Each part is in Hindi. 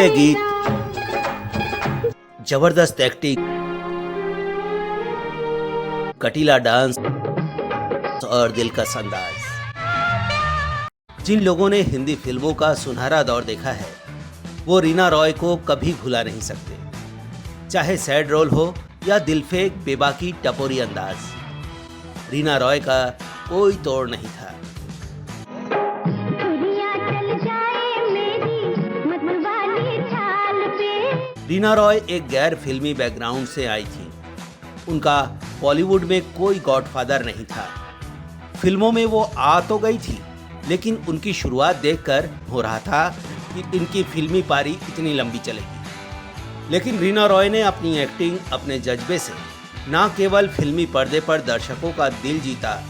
सुरीले गीत, जबरदस्त एक्टिंग, कटीला डांस और दिलकश अंदाज। जिन लोगों ने हिंदी फिल्मों का सुनहरा दौर देखा है वो रीना रॉय को कभी भुला नहीं सकते, चाहे सैड रोल हो या दिलफेक बेबाकी टपोरी अंदाज। रीना रॉय का कोई तोड़ नहीं था। रीना रॉय एक गैर फिल्मी बैकग्राउंड से आई थी। उनका बॉलीवुड में कोई गॉडफादर नहीं था। फिल्मों में वो आ तो गई थी, लेकिन उनकी शुरुआत देखकर हो रहा था कि इनकी फिल्मी पारी इतनी लंबी चलेगी। लेकिन रीना रॉय ने अपनी एक्टिंग, अपने जज्बे से न केवल फिल्मी पर्दे पर दर्शकों का दिल जीता,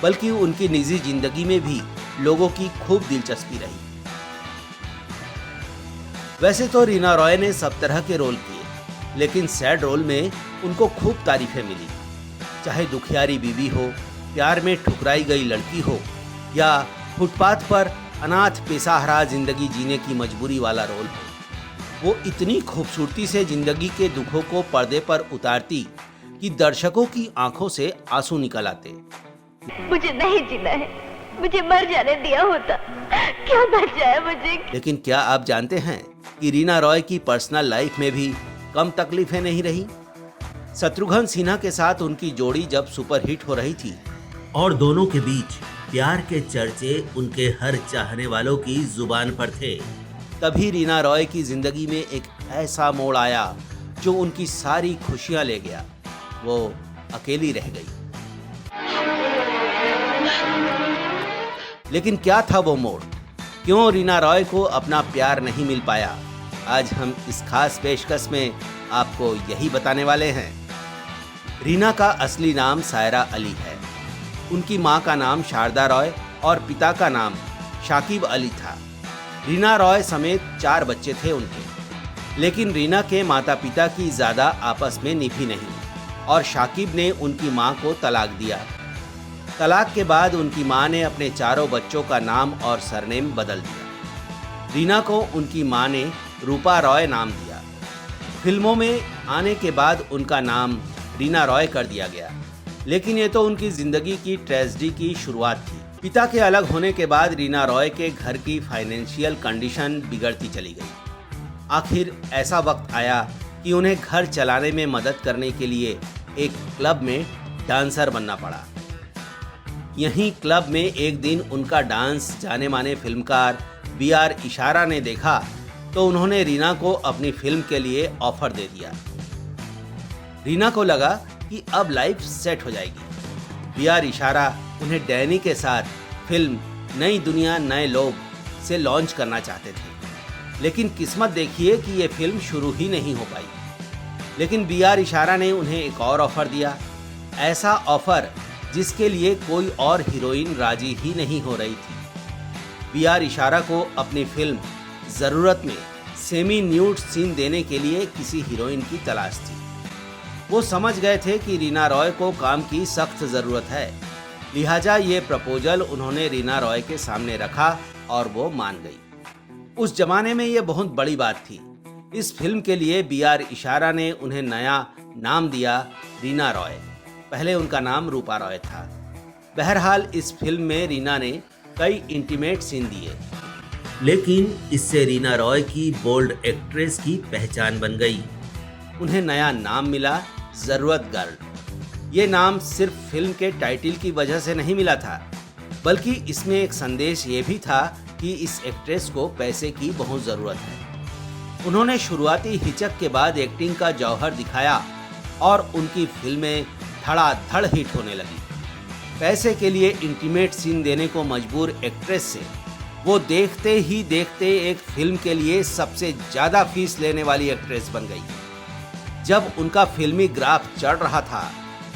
बल्कि उनकी निजी जिंदगी में भी लोगों की खूब दिलचस्पी रही। वैसे तो रीना रॉय ने सब तरह के रोल किए, लेकिन सैड रोल में उनको खूब तारीफें मिली। चाहे दुखियारी बीवी हो, प्यार में ठुकराई गई लड़की हो, या फुटपाथ पर अनाथ बेसहारा जिंदगी जीने की मजबूरी वाला रोल हो, वो इतनी खूबसूरती से जिंदगी के दुखों को पर्दे पर उतारती कि दर्शकों की आंखों से आंसू निकल आते। मुझे नहीं जीना है, मुझे मर जाने दिया होता, क्या बच जाए मुझे। लेकिन क्या आप जानते हैं कि रीना रॉय की पर्सनल लाइफ में भी कम तकलीफें नहीं रही। शत्रुघ्न सिन्हा के साथ उनकी जोड़ी जब सुपरहिट हो रही थी और दोनों के बीच प्यार के चर्चे उनके हर चाहने वालों की जुबान पर थे, तभी रीना रॉय की जिंदगी में एक ऐसा मोड़ आया जो उनकी सारी खुशियां ले गया। वो अकेली रह गई। लेकिन क्या था वो मोड़? क्यों रीना रॉय को अपना प्यार नहीं मिल पाया? आज हम इस खास पेशकश में आपको यही बताने वाले हैं। रीना का असली नाम सायरा अली है। उनकी मां का नाम शारदा रॉय और पिता का नाम शाकिब अली था। रीना रॉय समेत 4 बच्चे थे उनके, लेकिन रीना के माता पिता की ज़्यादा आपस में निभी नहीं और शाकिब ने उनकी मां को तलाक दिया। तलाक के बाद उनकी मां ने अपने 4 बच्चों का नाम और सरनेम बदल दिया। रीना को उनकी मां ने रूपा रॉय नाम दिया। फिल्मों में आने के बाद उनका नाम रीना रॉय कर दिया गया, लेकिन ये तो उनकी जिंदगी की ट्रेजेडी की शुरुआत थी। पिता के अलग होने के बाद रीना रॉय के घर की फाइनेंशियल कंडीशन बिगड़ती चली गई। आखिर ऐसा वक्त आया कि उन्हें घर चलाने में मदद करने के लिए एक क्लब में डांसर बनना पड़ा। यहीं क्लब में एक दिन उनका डांस जाने माने फिल्मकार BR इशारा ने देखा तो उन्होंने रीना को अपनी फिल्म के लिए ऑफर दे दिया। रीना को लगा कि अब लाइफ सेट हो जाएगी। BR इशारा उन्हें डैनी के साथ फिल्म नई दुनिया नए लोग से लॉन्च करना चाहते थे, लेकिन किस्मत देखिए कि ये फिल्म शुरू ही नहीं हो पाई। लेकिन BR इशारा ने उन्हें एक और ऑफर दिया, ऐसा ऑफर जिसके लिए कोई और हीरोइन राजी ही नहीं हो रही थी। BR इशारा को अपनी फिल्म ज़रूरत में सेमी न्यूड सीन देने के लिए किसी हीरोइन की तलाश थी। वो समझ गए थे कि रीना रॉय को काम की सख्त ज़रूरत है, लिहाजा ये प्रपोजल उन्होंने रीना रॉय के सामने रखा और वो मान गई। उस जमाने में ये बहुत बड़ी बात थी। इस फिल्म के लिए BR इशारा ने उन्हें नया नाम दिया रीना रॉय। पहले उनका नाम रूपा रॉय था। बहरहाल इस फिल्म में रीना ने कई इंटीमेट सीन दिए, लेकिन इससे रीना रॉय की बोल्ड एक्ट्रेस की पहचान बन गई। उन्हें नया नाम मिला, ज़रूरत गर्ल। ये नाम सिर्फ फिल्म के टाइटल की वजह से नहीं मिला था, बल्कि इसमें एक संदेश ये भी था कि इस एक्ट्रेस को पैसे की बहुत ज़रूरत है। उन्होंने शुरुआती हिचक के बाद एक्टिंग का जौहर दिखाया और उनकी फिल्में धड़ाधड़ हिट होने लगी। पैसे के लिए इंटीमेट सीन देने को मजबूर एक्ट्रेस से वो देखते ही देखते एक फिल्म के लिए सबसे ज़्यादा फीस लेने वाली एक्ट्रेस बन गई। जब उनका फिल्मी ग्राफ चढ़ रहा था,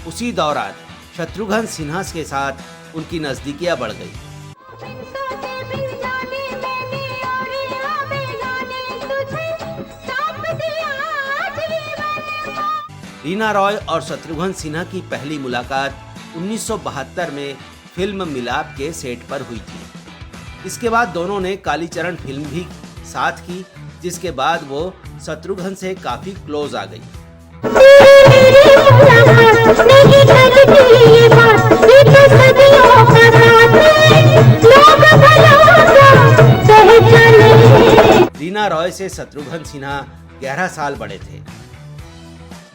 उसी दौरान शत्रुघ्न सिन्हा के साथ उनकी नज़दीकियाँ बढ़ गई। रीना रॉय और शत्रुघ्न सिन्हा की पहली मुलाकात 1972 में फिल्म मिलाप के सेट पर हुई थी। इसके बाद दोनों ने कालीचरण फिल्म भी साथ की जिसके बाद वो शत्रुघ्न से काफी क्लोज आ गई। रीना रॉय से शत्रुघ्न सिन्हा 11 साल बड़े थे।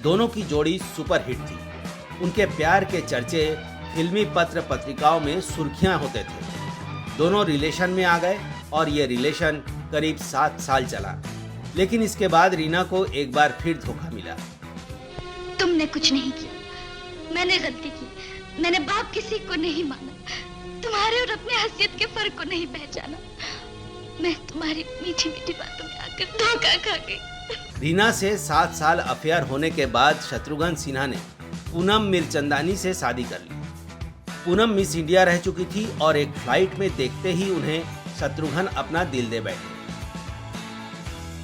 दोनों की जोड़ी सुपरहिट थी। उनके प्यार के चर्चे फिल्मी पत्र पत्रिकाओं में सुर्खियां होते थे। दोनों रिलेशन में आ गए और ये रिलेशन करीब 7 साल चला। लेकिन इसके बाद रीना को एक बार फिर धोखा मिला। तुमने कुछ नहीं किया, मैंने गलती की। मैंने बाप किसी को नहीं माना, तुम्हारे और अपने हैसियत के फर्क को नहीं पहचाना। मैं तुम्हारी मीठी मीठी बातों में आकर धोखा खा गई। रीना से 7 साल अफेयर होने के बाद शत्रुघ्न सिन्हा ने पूनम मिरचंदानी से शादी कर ली। पूनम मिस इंडिया रह चुकी थी और एक फ्लाइट में देखते ही उन्हें शत्रुघ्न अपना दिल दे बैठे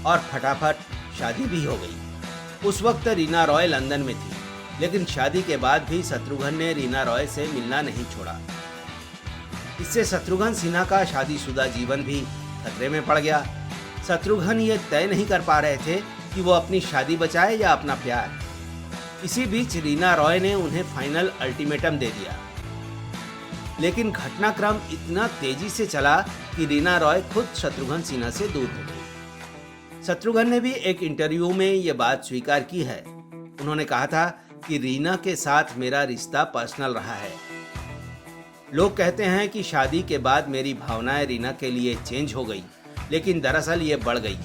और फटाफट शादी भी हो गई। उस वक्त रीना रॉय लंदन में थी, लेकिन शादी के बाद भी शत्रुघ्न ने रीना रॉय से मिलना नहीं छोड़ा। इससे शत्रुघ्न सिन्हा का शादीशुदा जीवन भी खतरे में पड़ गया। शत्रुघ्न ये तय नहीं कर पा रहे थे कि वो अपनी शादी बचाए या अपना प्यार। इसी बीच रीना रॉय ने उन्हें फाइनल अल्टीमेटम दे दिया। लेकिन घटनाक्रम इतना तेजी से चला कि रीना रॉय खुद शत्रुघ्न सिन्हा से दूर हो गई। शत्रुघ्न ने भी एक इंटरव्यू में ये बात स्वीकार की है। उन्होंने कहा था कि रीना के साथ मेरा रिश्ता पर्सनल रहा है। लोग कहते हैं कि शादी के बाद मेरी भावनाएं रीना के लिए चेंज हो गई, लेकिन दरअसल ये बढ़ गई।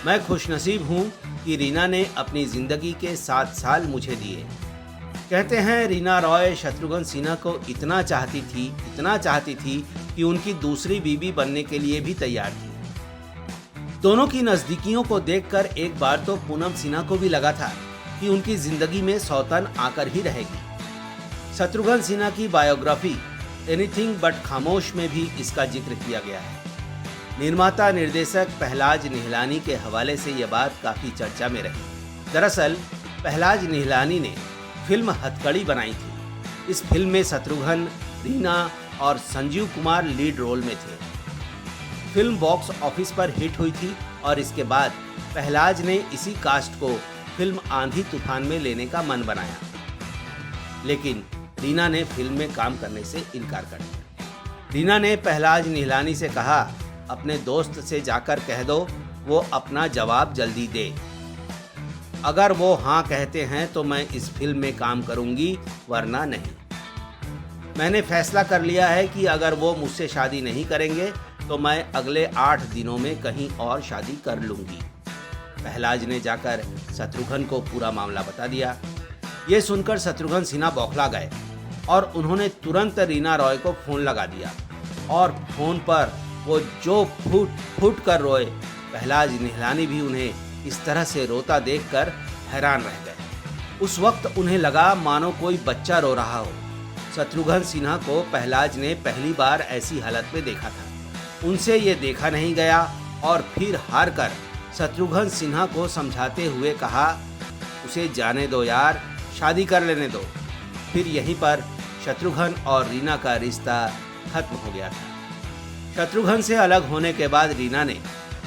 मैं खुशनसीब हूँ कि रीना ने अपनी जिंदगी के 7 साल मुझे दिए। कहते हैं रीना रॉय शत्रुघ्न सिन्हा को इतना चाहती थी कि उनकी दूसरी बीवी बनने के लिए भी तैयार थी। दोनों की नजदीकियों को देखकर एक बार तो पूनम सिन्हा को भी लगा था कि उनकी जिंदगी में सौतन आकर ही रहेगी। शत्रुघ्न सिन्हा की बायोग्राफी एनीथिंग बट खामोश में भी इसका जिक्र किया गया है। निर्माता निर्देशक पहलाज निहलानी के हवाले से यह बात काफी चर्चा में रही। दरअसल पहलाज निहलानी ने फिल्म हथकड़ी बनाई थी। इस फिल्म में शत्रुघ्न, रीना और संजीव कुमार लीड रोल में थे। फिल्म बॉक्स ऑफिस पर हिट हुई थी और इसके बाद पहलाज ने इसी कास्ट को फिल्म आंधी तूफान में लेने का मन बनाया। लेकिन रीना ने फिल्म में काम करने से इनकार कर दिया। रीना ने पहलाज निहलानी से कहा, अपने दोस्त से जाकर कह दो वो अपना जवाब जल्दी दे। अगर वो हाँ कहते हैं तो मैं इस फिल्म में काम करूंगी, वरना नहीं। मैंने फैसला कर लिया है कि अगर वो मुझसे शादी नहीं करेंगे तो मैं अगले 8 दिनों में कहीं और शादी कर लूंगी। पहलाज ने जाकर शत्रुघ्न को पूरा मामला बता दिया। ये सुनकर शत्रुघ्न सिन्हा बौखला गए और उन्होंने तुरंत रीना रॉय को फोन लगा दिया और फोन पर वो जो फूट कर रोए। पहलाज निहलानी भी उन्हें इस तरह से रोता देखकर हैरान रह गए। उस वक्त उन्हें लगा मानो कोई बच्चा रो रहा हो। शत्रुघ्न सिन्हा को पहलाज ने पहली बार ऐसी हालत में देखा था। उनसे ये देखा नहीं गया और फिर हार कर शत्रुघ्न सिन्हा को समझाते हुए कहा, उसे जाने दो यार, शादी कर लेने दो। फिर यहीं पर शत्रुघ्न और रीना का रिश्ता खत्म हो गया था। शत्रुघ्न से अलग होने के बाद रीना ने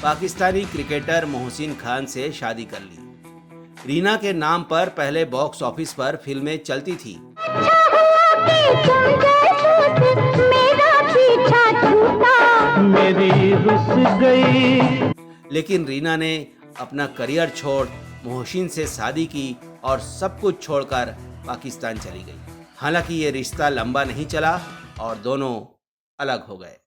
पाकिस्तानी क्रिकेटर मोहसिन खान से शादी कर ली। रीना के नाम पर पहले बॉक्स ऑफिस पर फिल्में चलती थी। मेरी रुस गई। लेकिन रीना ने अपना करियर छोड़ मोहसिन से शादी की और सब कुछ छोड़कर पाकिस्तान चली गई। हालांकि ये रिश्ता लंबा नहीं चला और दोनों अलग हो गए।